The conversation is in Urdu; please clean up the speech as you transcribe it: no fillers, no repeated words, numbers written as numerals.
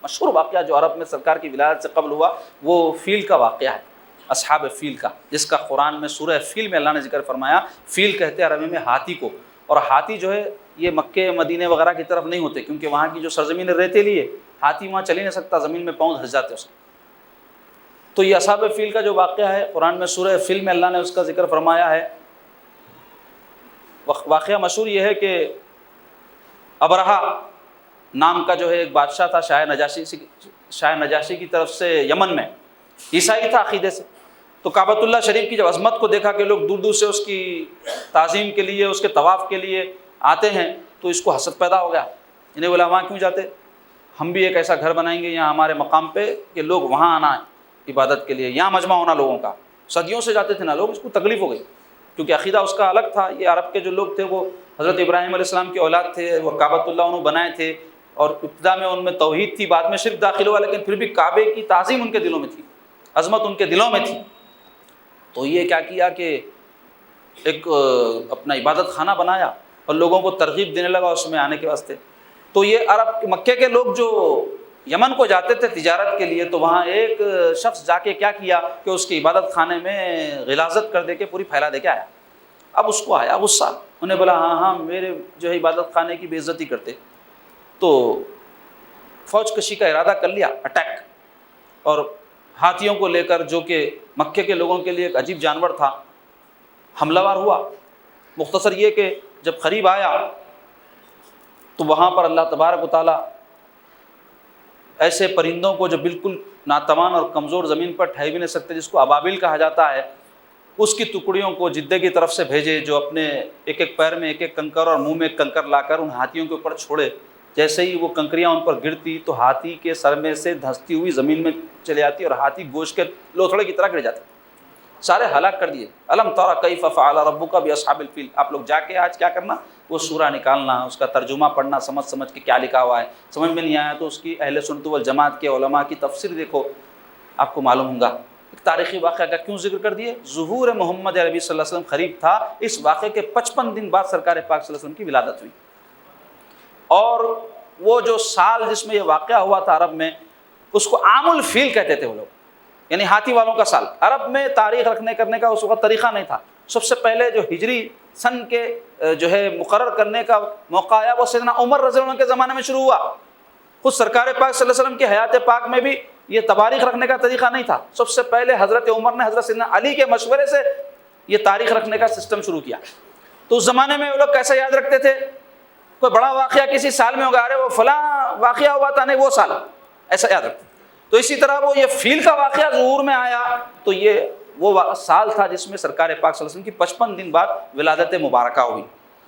مشہور واقعہ جو عرب میں سرکار کی ولادت سے قبل ہوا وہ فیل کا واقعہ ہے، اصحاب فیل کا، جس کا قرآن میں سورہ فیل میں اللہ نے ذکر فرمایا۔ فیل کہتے ہیں عربی میں ہاتھی کو، اور ہاتھی جو ہے یہ مکے مدینے وغیرہ کی طرف نہیں ہوتے، کیونکہ وہاں کی جو سرزمین ریتیلی ہے، ہاتھی وہاں چل ہی نہیں سکتا، زمین میں پاؤں دھس جاتے اس کے۔ تو یہ اصحاب فیل کا جو واقعہ ہے قرآن میں سورہ فیل میں اللہ نے اس کا ذکر فرمایا ہے۔ واقعہ مشہور یہ ہے کہ ابرہا نام کا جو ہے ایک بادشاہ تھا، شاہ نجاشی کی طرف سے یمن میں، عیسائی تھا عقیدے سے۔ تو کعبۃ اللہ شریف کی جب عظمت کو دیکھا کہ لوگ دور دور سے اس کی تعظیم کے لیے، اس کے طواف کے لیے آتے ہیں، تو اس کو حسد پیدا ہو گیا، انہیں بولا وہاں کیوں جاتے، ہم بھی ایک ایسا گھر بنائیں گے یہاں ہمارے مقام پہ کہ لوگ وہاں آنا ہے عبادت کے لیے، یہاں مجمع ہونا لوگوں کا۔ صدیوں سے جاتے تھے نا لوگ، اس کو تکلیف ہو گئی کیونکہ عقیدہ اس کا الگ تھا۔ یہ عرب کے جو لوگ تھے وہ حضرت ابراہیم علیہ السلام کی اولاد تھے، وہ کعبۃ اللہ انہوں بنائے تھے، اور ابتدا میں ان میں توحید تھی، بعد میں شرک داخل ہوا، لیکن پھر بھی کعبے کی تعظیم ان کے دلوں میں تھی، عظمت ان کے دلوں میں تھی۔ تو یہ کیا کیا کہ ایک اپنا عبادت خانہ بنایا اور لوگوں کو ترغیب دینے لگا اس میں آنے کے واسطے۔ تو یہ عرب مکے کے لوگ جو یمن کو جاتے تھے تجارت کے لیے، تو وہاں ایک شخص جا کے کیا کیا کہ اس کی عبادت خانے میں غلاظت کر دے کے پوری پھیلا دے کے آیا۔ اب اس کو آیا غصہ، انہیں بولا ہاں میرے جو ہے عبادت خانے کی بے عزتی کرتے۔ تو فوج کشی کا ارادہ کر لیا، اٹیک، اور ہاتھیوں کو لے کر، جو کہ مکے کے لوگوں کے لیے ایک عجیب جانور تھا، حملہ وار ہوا۔ مختصر یہ کہ جب قریب آیا تو وہاں پر اللہ تبارک و تعالیٰ ایسے پرندوں کو جو بالکل ناتوان اور کمزور زمین پر ٹھہر بھی نہیں سکتے، جس کو ابابیل کہا جاتا ہے، اس کی ٹکڑیوں کو جدے کی طرف سے بھیجے، جو اپنے ایک ایک پیر میں ایک ایک کنکر اور منہ میں ایک کنکر لا کر ان ہاتھیوں کے اوپر چھوڑے۔ جیسے ہی وہ کنکریاں ان پر گرتی تو ہاتھی کے سر میں سے دھنستی ہوئی زمین میں چلے آتی اور ہاتھی گوشت کے لوتھڑے کی طرح گر جاتے، سارے ہلاک کر دیے۔ الم تر کیف فعل ربک باصحاب الفیل، آپ لوگ جا کے آج کیا کرنا، وہ سورہ نکالنا، اس کا ترجمہ پڑھنا، سمجھ کے کیا لکھا ہوا ہے، سمجھ میں نہیں آیا تو اس کی اہل سنت والجماعت کے علماء کی تفسیر دیکھو، آپ کو معلوم ہوگا۔ ایک تاریخی واقعہ کا کیوں ذکر کر دیے؟ ظہور محمد عربی صلی اللہ علیہ وسلم قریب تھا، اس واقعے کے 55 دن بعد سرکار پاک صلی اللہ علیہ وسلم کی ولادت ہوئی، اور وہ جو سال جس میں یہ واقعہ ہوا تھا عرب میں، اس کو عام الفیل کہتے تھے وہ لوگ، یعنی ہاتھی والوں کا سال۔ عرب میں تاریخ رکھنے کرنے کا اس وقت طریقہ نہیں تھا۔ سب سے پہلے جو ہجری سن کے جو ہے مقرر کرنے کا موقع آیا وہ سیدنا عمر رضی اللہ عنہ کے زمانے میں شروع ہوا۔ خود سرکار پاک صلی اللہ علیہ وسلم کی حیات پاک میں بھی یہ تاریخ رکھنے کا طریقہ نہیں تھا۔ سب سے پہلے حضرت عمر نے حضرت سیدنا علی کے مشورے سے یہ تاریخ رکھنے کا سسٹم شروع کیا۔ تو اس زمانے میں وہ لوگ کیسے یاد رکھتے تھے؟ کوئی بڑا واقعہ کسی سال میں ہوگا، ارے وہ فلاں واقعہ ہوا تھا، نہیں وہ سال، ایسا یاد رکھتے۔ تو اسی طرح وہ یہ فیل کا واقعہ ظہور میں آیا تو یہ وہ سال تھا جس میں سرکار پاک صلی اللہ علیہ وسلم کی 55 دن بعد ولادت مبارکہ ہوئی۔